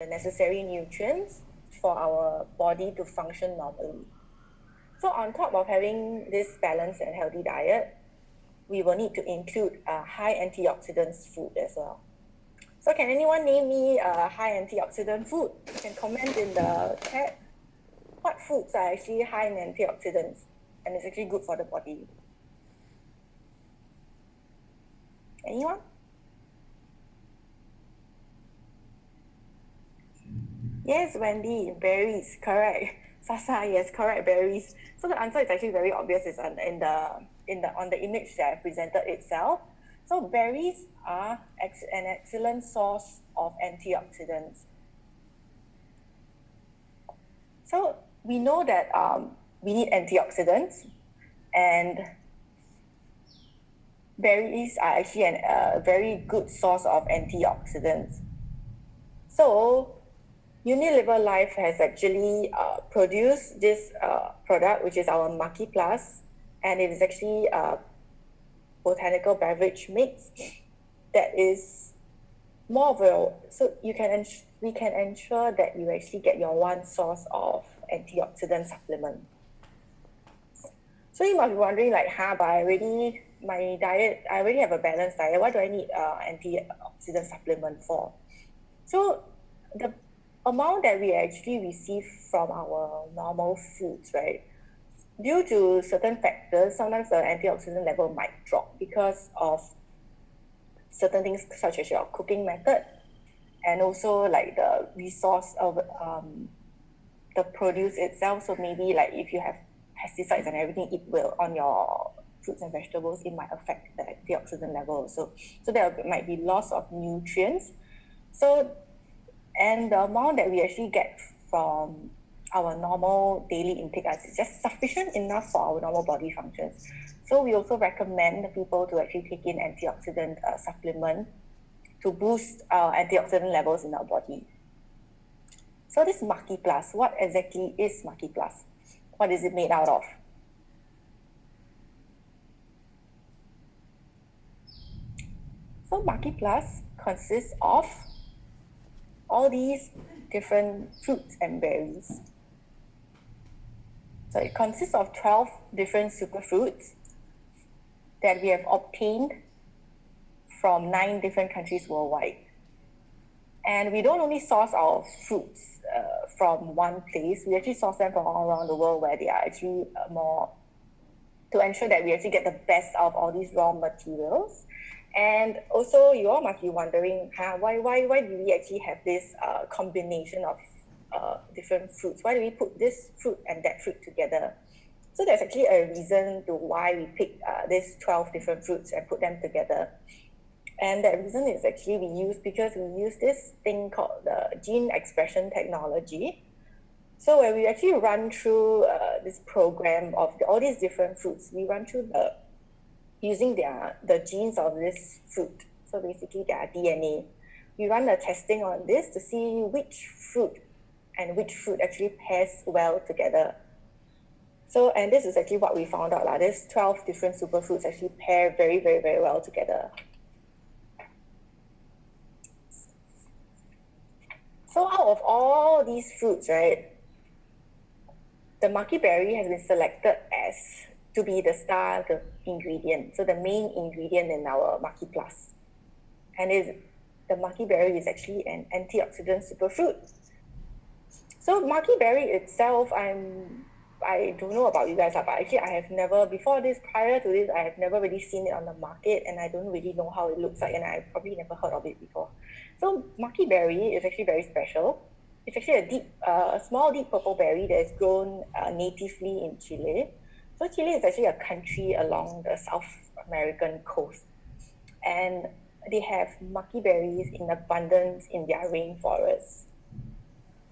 the necessary nutrients for our body to function normally. So on top of having this balanced and healthy diet, we will need to include high antioxidants food as well. So can anyone name me a high antioxidant food? You can comment in the chat what foods are actually high in antioxidants and it's actually good for the body. Anyone? Yes, Wendy, berries, correct. Sasa, yes, correct, berries. So the answer is actually very obvious. It's on the image that I presented itself. So berries are an excellent source of antioxidants. So we know that we need antioxidants, and berries are actually a very good source of antioxidants. So Unilever Life has actually produced this product, which is our Maqui Plus, and it is actually a botanical beverage mix that is more of a, so we can ensure that you actually get your one source of antioxidant supplement. So you might be wondering like, but I already have a balanced diet. What do I need antioxidant supplement for? So the amount that we actually receive from our normal foods, right? Due to certain factors, sometimes the antioxidant level might drop because of certain things such as your cooking method and also like the resource of the produce itself. So maybe like if you have pesticides and everything, it will on your fruits and vegetables, it might affect the antioxidant level. So there might be loss of nutrients. And the amount that we actually get from our normal daily intake is just sufficient enough for our normal body functions. So we also recommend people to actually take in antioxidant supplement to boost our antioxidant levels in our body. So this Maqui Plus, what exactly is Maqui Plus? What is it made out of? So Maqui Plus consists of all these different fruits and berries. So it consists of 12 different superfruits that we have obtained from 9 different countries worldwide. And we don't only source our fruits from one place, we actually source them from all around the world where they are actually more to ensure that we actually get the best out of all these raw materials. And also you all must be wondering, why do we actually have this combination of different fruits? Why do we put this fruit and that fruit together? So there's actually a reason to why we pick these 12 different fruits and put them together. And that reason is actually we use this thing called the gene expression technology. So where we actually run through this program of all these different fruits, we run through using the genes of this fruit. So basically their DNA. We run the testing on this to see which fruit actually pairs well together. So, and this is actually what we found out. There's 12 different superfruits actually pair very, very, very well together. So out of all these fruits, right, the maqui berry has been selected as to be the ingredient, so the main ingredient in our Maqui Plus. And the maqui berry is actually an antioxidant superfruit. So maqui berry itself, I don't know about you guys, but actually I have never, prior to this, I have never really seen it on the market, and I don't really know how it looks like, and I've probably never heard of it before. So maqui berry is actually very special. It's actually a small deep purple berry that is grown natively in Chile. So Chile is actually a country along the South American coast, and they have maqui berries in abundance in their rainforests.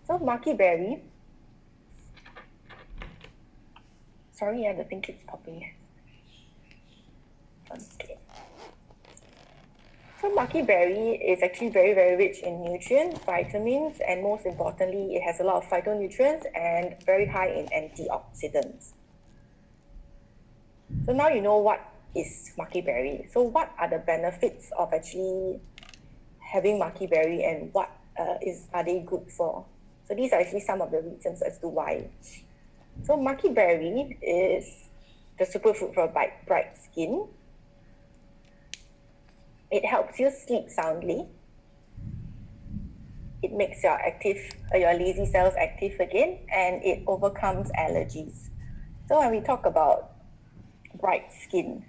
So maqui berry, sorry, the thing keeps popping. Okay. So maqui berry is actually very, very rich in nutrients, vitamins, and most importantly, it has a lot of phytonutrients and very high in antioxidants. So now you know what is maqui berry. So what are the benefits of actually having maqui berry, and what are they good for? So these are actually some of the reasons as to why. So maqui berry is the superfood for bright skin. It helps you sleep soundly. It makes your lazy cells active again, and it overcomes allergies. So when we talk about bright skin,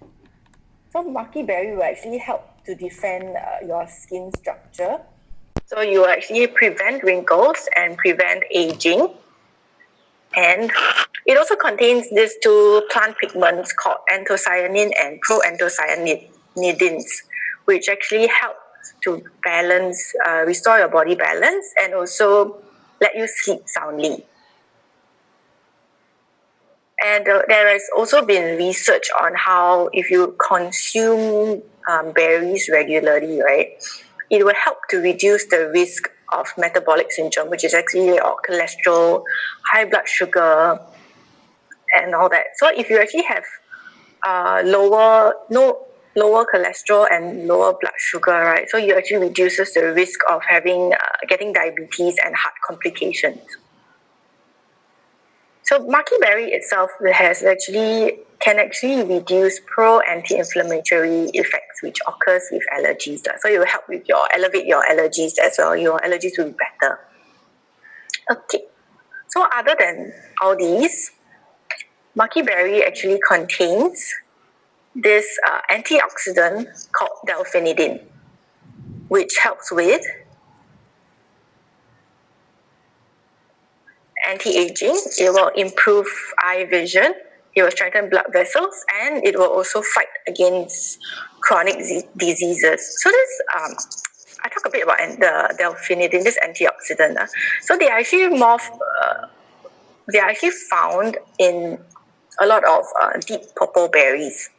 so maqui berry will actually help to defend your skin structure. So you actually prevent wrinkles and prevent aging. And it also contains these two plant pigments called anthocyanin and proanthocyanidins, which actually help to balance, restore your body balance, and also let you sleep soundly. And there has also been research on how if you consume berries regularly, right, it will help to reduce the risk of metabolic syndrome, which is actually cholesterol, high blood sugar, and all that. So if you actually have lower cholesterol and lower blood sugar, right, so you actually reduces the risk of getting diabetes and heart complications. So maqui berry itself can actually reduce pro-anti-inflammatory effects which occurs with allergies. So it will help with elevate your allergies as well. Your allergies will be better. Okay. So other than all these, maqui berry actually contains this antioxidant called delphinidin, which helps with anti-aging. It will improve eye vision, it will strengthen blood vessels, and it will also fight against chronic diseases. So this, I talk a bit about the delphinidin, this antioxidant. So they are actually found in a lot of deep purple berries.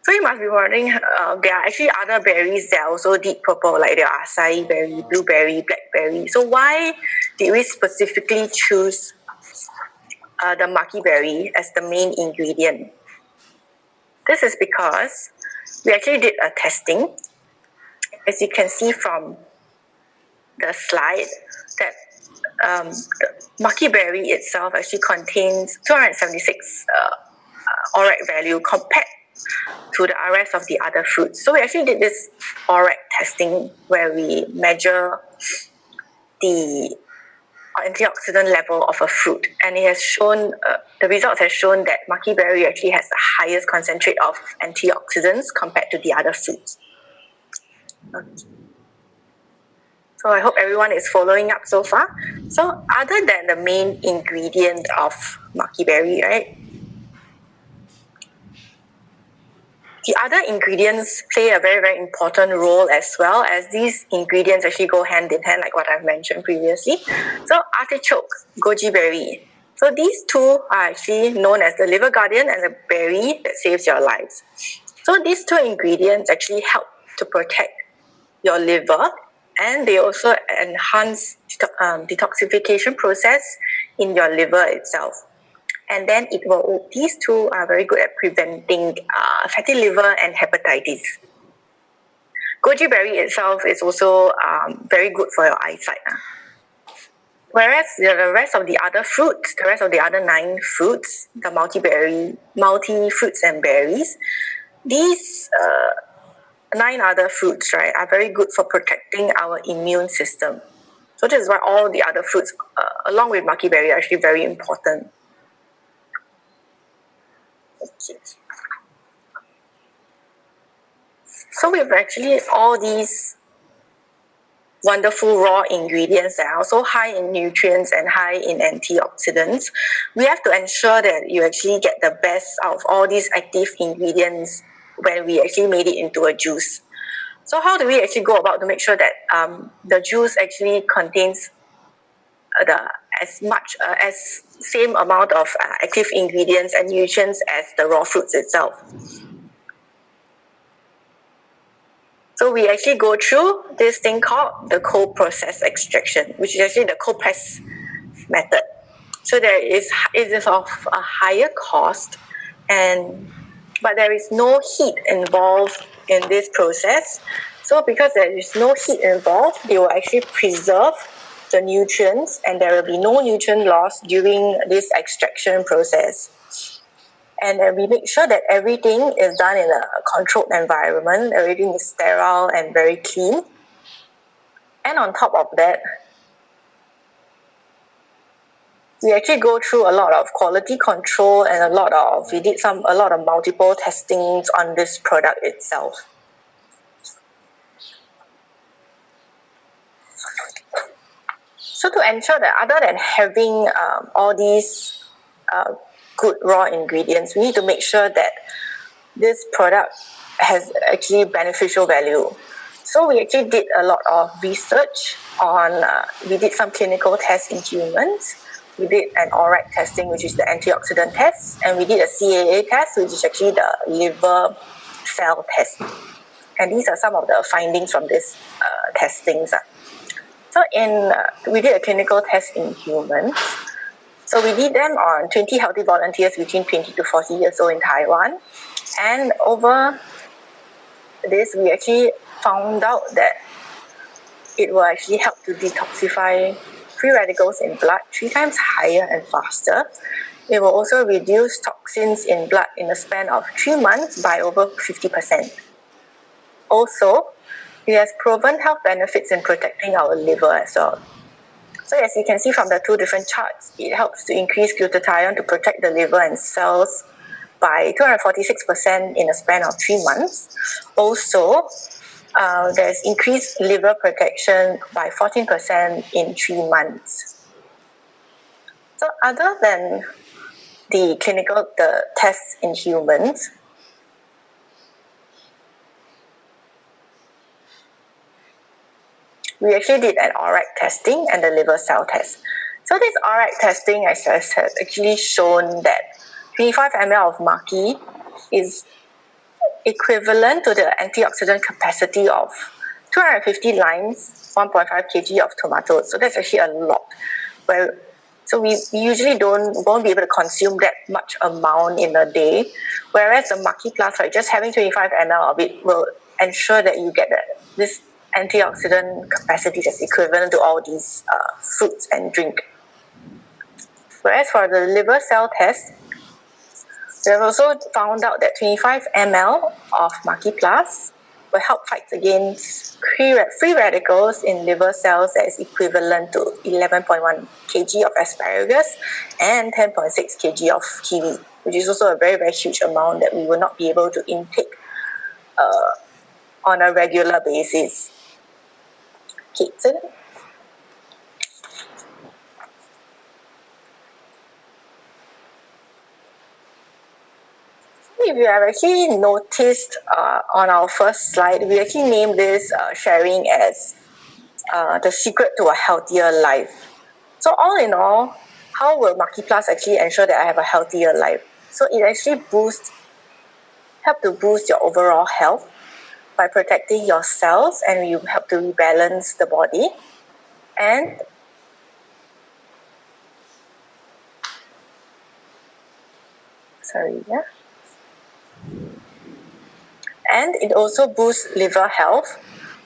So you must be wondering, there are actually other berries that are also deep purple, like there are acai berry, blueberry, blackberry. So why did we specifically choose the maqui berry as the main ingredient? This is because we actually did a testing. As you can see from the slide, that the maqui berry itself actually contains 276 ORAC value compared to the rest of the other fruits. So we actually did this ORAC testing where we measure the antioxidant level of a fruit, and it has shown the results have shown that maqui berry actually has the highest concentrate of antioxidants compared to the other fruits. Okay. So I hope everyone is following up so far. So other than the main ingredient of maqui berry, right, the other ingredients play a very, very important role as well, as these ingredients actually go hand in hand, like what I've mentioned previously. So artichoke, goji berry. So these two are actually known as the liver guardian and the berry that saves your lives. So these two ingredients actually help to protect your liver, and they also enhance detoxification process in your liver itself. And then these two are very good at preventing fatty liver and hepatitis. Goji berry itself is also very good for your eyesight. Whereas the rest of the other fruits, the rest of the other 9 fruits, the multi fruits and berries, these 9 other fruits, right, are very good for protecting our immune system. So this is why all the other fruits, along with maqui berry, are actually very important. Okay. So with actually all these wonderful raw ingredients that are also high in nutrients and high in antioxidants, we have to ensure that you actually get the best out of all these active ingredients when we actually made it into a juice. So how do we actually go about to make sure that the juice actually contains as same amount of active ingredients and nutrients as the raw fruits itself? So we actually go through this thing called the cold process extraction, which is actually the cold press method. So it is of a higher cost, but there is no heat involved in this process. So because there is no heat involved, they will actually preserve the nutrients and there will be no nutrient loss during this extraction process. And we make sure that everything is done in a controlled environment, everything is sterile and very clean. And on top of that, we actually go through a lot of quality control and we did a lot of multiple testings on this product itself. So to ensure that other than having all these good raw ingredients, we need to make sure that this product has actually beneficial value. So we actually did a lot of research on, we did some clinical tests in humans. We did an ORAC testing, which is the antioxidant test, and we did a CAA test, which is actually the liver cell test. And these are some of the findings from this testings. So we did a clinical test in humans. So we did them on 20 healthy volunteers between 20 to 40 years old in Taiwan. And over this, we actually found out that it will actually help to detoxify free radicals in blood 3 times higher and faster. It will also reduce toxins in blood in a span of 3 months by over 50%. Also, it has proven health benefits in protecting our liver as well. So as you can see from the 2 different charts, it helps to increase glutathione to protect the liver and cells by 246% in a span of 3 months. Also, there's increased liver protection by 14% in 3 months. So other than the tests in humans, we actually did an ORAC testing and the liver cell test. So this ORAC testing has actually shown that 25 ml of Maqui is equivalent to the antioxidant capacity of 250 limes, 1.5 kg of tomatoes. So that's actually a lot. So we usually won't be able to consume that much amount in a day. Whereas the Maqui Plus, right, just having 25 ml of it will ensure that you get this antioxidant capacity that's equivalent to all these fruits and drink. Whereas for the liver cell test, we have also found out that 25 ml of Maqui Plus will help fight against free radicals in liver cells that is equivalent to 11.1 kg of asparagus and 10.6 kg of kiwi, which is also a very, very huge amount that we will not be able to intake on a regular basis. Okay, so if you have actually noticed on our first slide, we actually named this sharing as the secret to a healthier life. So all in all, how will Maqui Plus actually ensure that I have a healthier life? So it actually help to boost your overall health by protecting your cells, and you help to rebalance the body. And and it also boosts liver health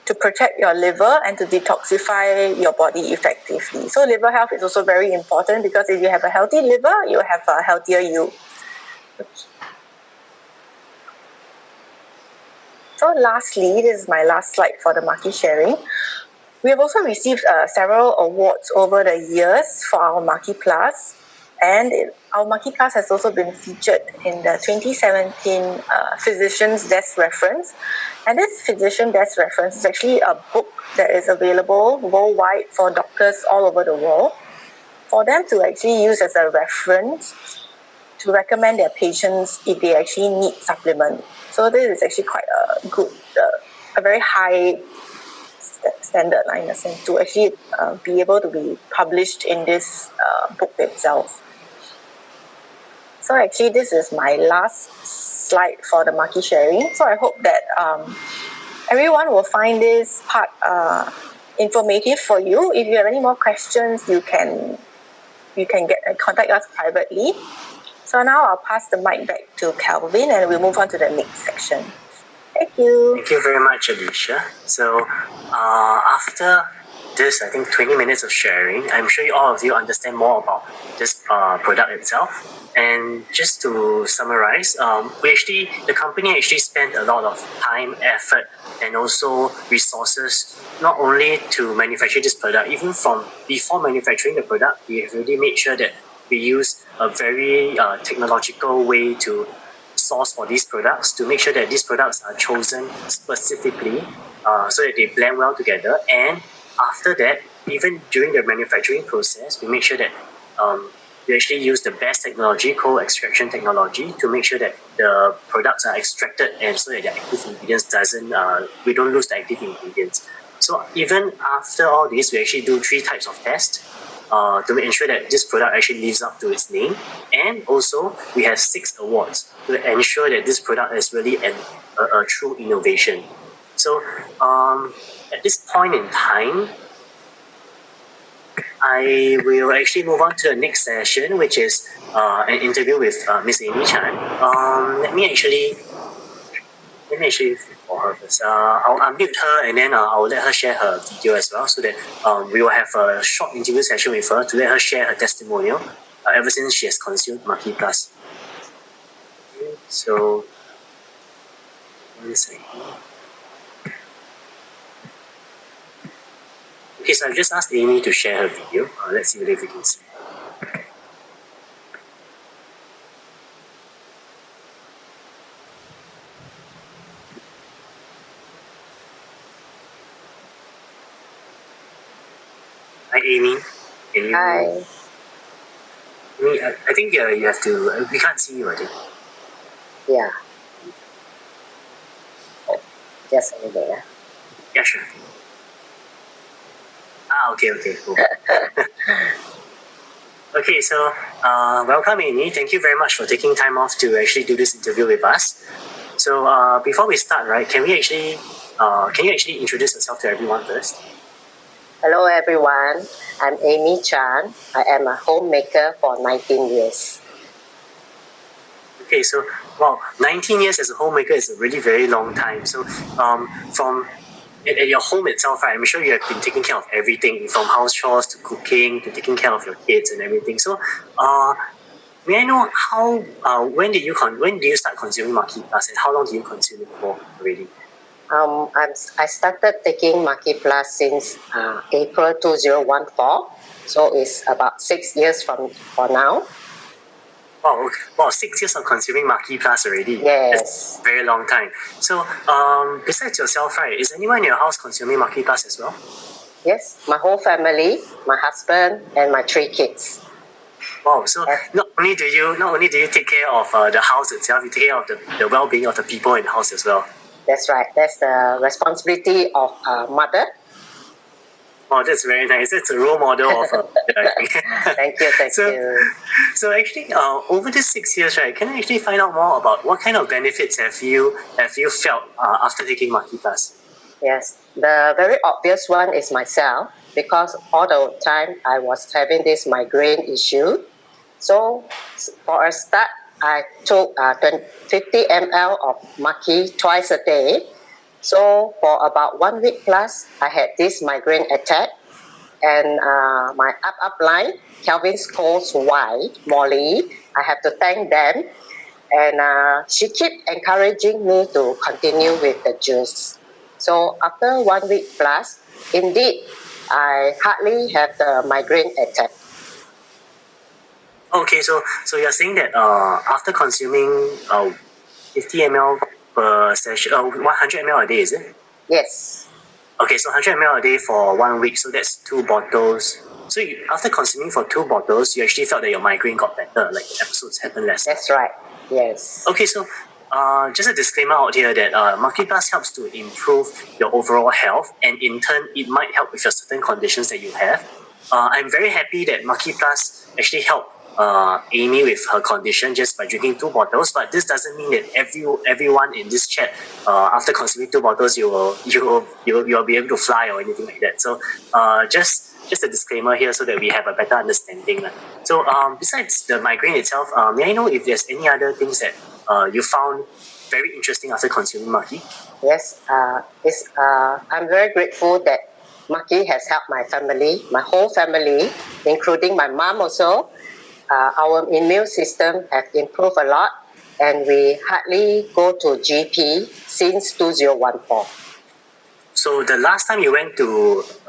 to protect your liver and to detoxify your body effectively. So liver health is also very important because if you have a healthy liver, you have a healthier you. Okay. So lastly, this is my last slide for the Maqui sharing. We have also received several awards over the years for our Maqui Plus, and our Maqui Plus has also been featured in the 2017 Physician's Desk Reference. And this Physician Desk Reference is actually a book that is available worldwide for doctors all over the world, for them to actually use as a reference to recommend their patients if they actually need supplement. So this is actually quite a very high standard in a sense to actually be able to be published in this book itself. So actually this is my last slide for the Maqui sharing. So I hope that everyone will find this part informative for you. If you have any more questions, you can contact us privately. So now I'll pass the mic back to Calvin and we'll move on to the next section. Thank you. Thank you very much, Alicia. So after this, I think 20 minutes of sharing, I'm sure all of you understand more about this product itself. And just to summarize, the company actually spent a lot of time, effort, and also resources, not only to manufacture this product, even from before manufacturing the product, we have already made sure that we use a very technological way to source for these products to make sure that these products are chosen specifically so that they blend well together. And after that, even during the manufacturing process, we make sure that we actually use the best technology, cold extraction technology, to make sure that the products are extracted and so that the active ingredients we don't lose the active ingredients. So even after all this, we actually do 3 types of tests to ensure that this product actually lives up to its name. And also, we have 6 awards to ensure that this product is really a true innovation. So at this point in time, I will actually move on to the next session, which is an interview with Miss Amy Chan. Let me actually for her first. I'll unmute her and then I'll let her share her video as well, so that we will have a short interview session with her to let her share her testimonial ever since she has consumed Maqui Plus. Okay, so, 1 second. Okay, so I've just asked Amy to share her video. Let's see whether we can see. Hi, Amy. Can you? Hi. Amy, I think you have to. We can't see you, I think. Yeah. Oh, just a minute. Yeah, sure. Okay, cool. Okay, so welcome, Amy. Thank you very much for taking time off to actually do this interview with us. So before we start, right, can you actually introduce yourself to everyone first? Hello, everyone. I'm Amy Chan. I am a homemaker for 19 years. Okay, so 19 years as a homemaker is a really very long time. So from at your home itself, right, I'm sure you have been taking care of everything from house chores to cooking to taking care of your kids and everything. So may I know how when did you start consuming Maqui Plus and how long do you consume it for already? I started taking Maqui Plus since April 2014, so it's about 6 years for now. Wow, 6 years of consuming Maqui Plus already. Yes. That's a very long time. So besides yourself, right, is anyone in your house consuming Maqui Plus as well? Yes, my whole family, my husband, and my 3 kids. Wow, so not only do you take care of the house itself, you take care of the well-being of the people in the house as well. That's right. That's the responsibility of a mother. Oh, that's very nice. That's a role model of Thank you. So actually, over these 6 years, right, can I actually find out more about what kind of benefits have you felt after taking Maqui Plus? Yes, the very obvious one is myself, because all the time I was having this migraine issue. So for a start, I took 50 ml of Maqui twice a day. So for about 1 week plus, I had this migraine attack. And my upline, Calvin's Coast wife, Molly, I have to thank them. And she kept encouraging me to continue with the juice. So after 1 week plus, indeed, I hardly have the migraine attack. Okay, so you're saying that after consuming 50 ml per session, 100 ml a day, is it? Yes. Okay, so 100 ml a day for 1 week, so that's 2 bottles. So after consuming for 2 bottles, you actually felt that your migraine got better, like the episodes happened less. That's right. Yes. Okay, so just a disclaimer out here that Maqui Plus helps to improve your overall health, and in turn, it might help with your certain conditions that you have. I'm very happy that Maqui Plus actually helped Amy with her condition just by drinking 2 bottles, but this doesn't mean that everyone in this chat after consuming 2 bottles you'll be able to fly or anything like that. So just a disclaimer here so that we have a better understanding. So besides the migraine itself, may I know if there's any other things that you found very interesting after consuming Maqui. Yes, I'm very grateful that Maqui has helped my family, my whole family, including my mom also. Our immune system has improved a lot, and we hardly go to GP since 2014. So the last time you went to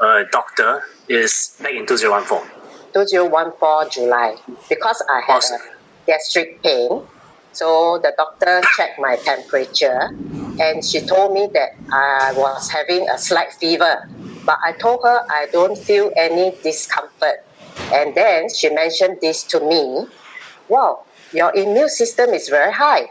a doctor is back in 2014. 2014 July, because I had Awesome. a gastric pain. So the doctor checked my temperature, and she told me that I was having a slight fever. But I told her I don't feel any discomfort. And then she mentioned this to me. Wow, your immune system is very high.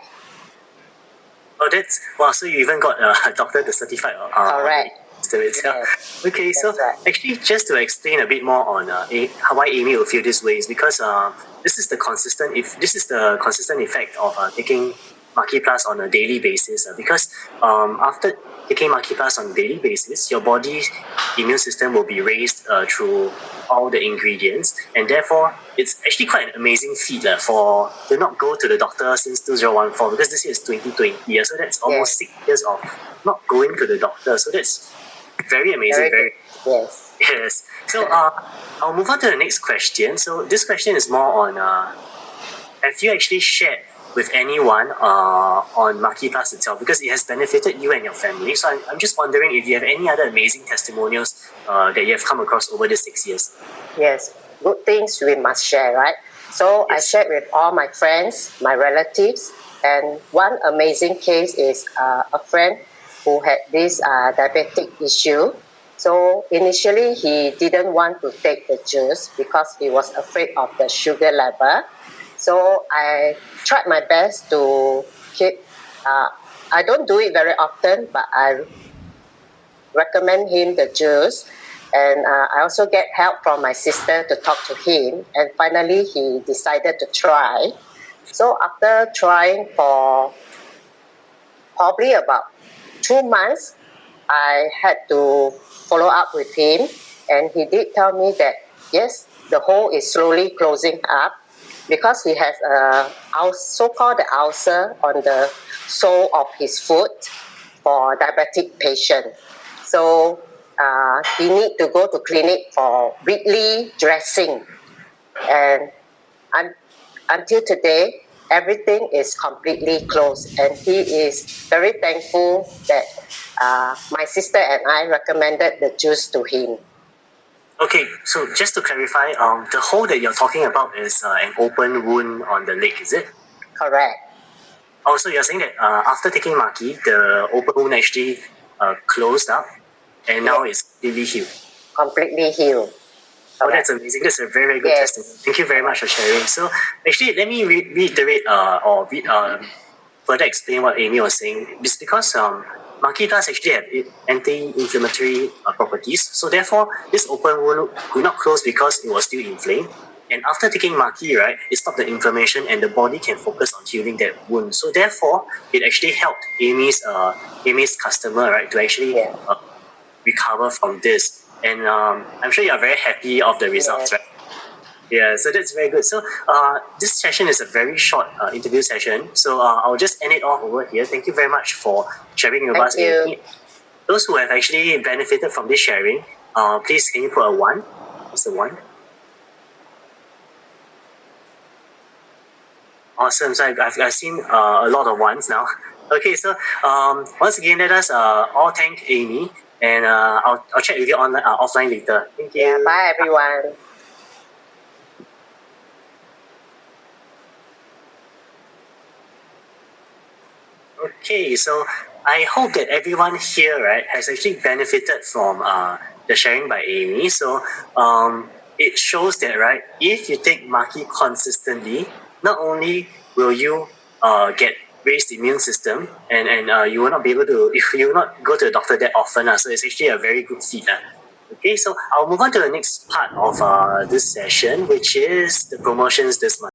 Oh, that's wow! So you even got a doctor to certify Correct. system itself. Yes, Okay, so that's right. actually, just to explain a bit more on why Amy will feel this way is because this is the consistent effect of taking Maqui Plus on a daily basis. Because after taking Maqui Plus on a daily basis, your body's immune system will be raised through all the ingredients, and therefore it's actually quite an amazing feat to not go to the doctor since 2014, because this year is 2020, so that's almost 6 years of not going to the doctor. So that's very amazing. Very good. Yes. Yes. So I'll move on to the next question. So this question is more on have you actually shared with anyone on Maqui Plus itself, because it has benefited you and your family. So I'm just wondering if you have any other amazing testimonials that you have come across over the 6 years. Yes, good things we must share, right? So Yes. I shared with all my friends, my relatives, and one amazing case is a friend who had this diabetic issue. So initially he didn't want to take the juice because he was afraid of the sugar level. So I tried my best to keep. I don't do it very often, but I recommend him the juice, and I also get help from my sister to talk to him, and finally he decided to try. So after trying for probably about 2 months, I had to follow up with him, and he did tell me that yes, the hole is slowly closing up because he has a so-called ulcer on the sole of his foot for diabetic patient. So he need to go to clinic for weekly dressing, and until today, everything is completely closed, and he is very thankful that my sister and I recommended the juice to him. Okay, so just to clarify, the hole that you're talking about is an open wound on the leg, is it? Correct. Oh, so you're saying that after taking Maqui, the open wound actually closed up, and now it's completely healed. Completely healed. Oh, that's amazing. That's a very, very good testimony. Thank you very much for sharing. So, actually, let me reiterate further explain what Amy was saying. It's because Maqui Plus actually have anti-inflammatory properties. So, therefore, this open wound could not close because it was still inflamed. And after taking Maqui, right, it stopped the inflammation and the body can focus on healing that wound. So, therefore, it actually helped Amy's customer, right, to actually recover from this. And I'm sure you're very happy of the results, right? Yeah, so that's very good. So this session is a very short interview session. So I'll just end it off over here. Thank you very much for sharing with us. Thank you. Those who have actually benefited from this sharing, please can you put a 1? What's the 1? Awesome. So I've seen a lot of ones now. Okay, so once again, let us all thank Amy. And I'll chat with you offline later. Thank you. Yeah, bye everyone. Okay, so I hope that everyone here, right, has actually benefited from the sharing by Amy. So it shows that, right, if you take Maqui consistently, not only will you get raised immune system, and you will not be able to, if you will not go to the doctor that often, so it's actually a very good feat. Okay, so I'll move on to the next part of this session, which is the promotions this month.